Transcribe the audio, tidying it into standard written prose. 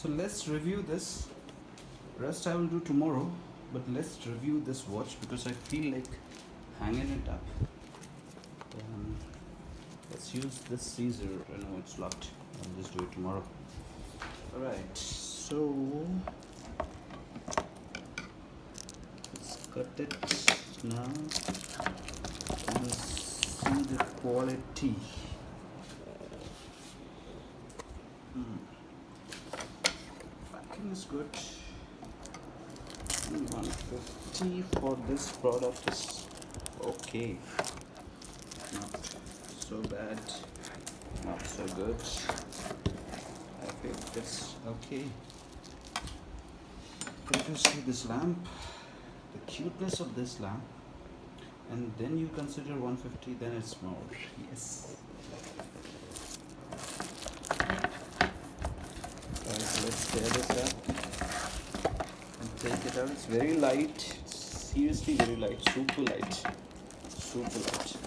So let's review this. Rest I will do tomorrow, but let's review this watch because I feel like hanging it up. Let's use this scissor. I know it's locked. I'll just do it tomorrow. Alright, so let's cut it now and see the quality. Packing is good. 150 for this product is okay. Not so bad, not so good. I feel it's okay. If you see this lamp, the cuteness of this lamp, and then you consider 150, then it's more. Yes. Alright, let's tear this up and take it out. It's very light. It's seriously very light. Super light. Super light.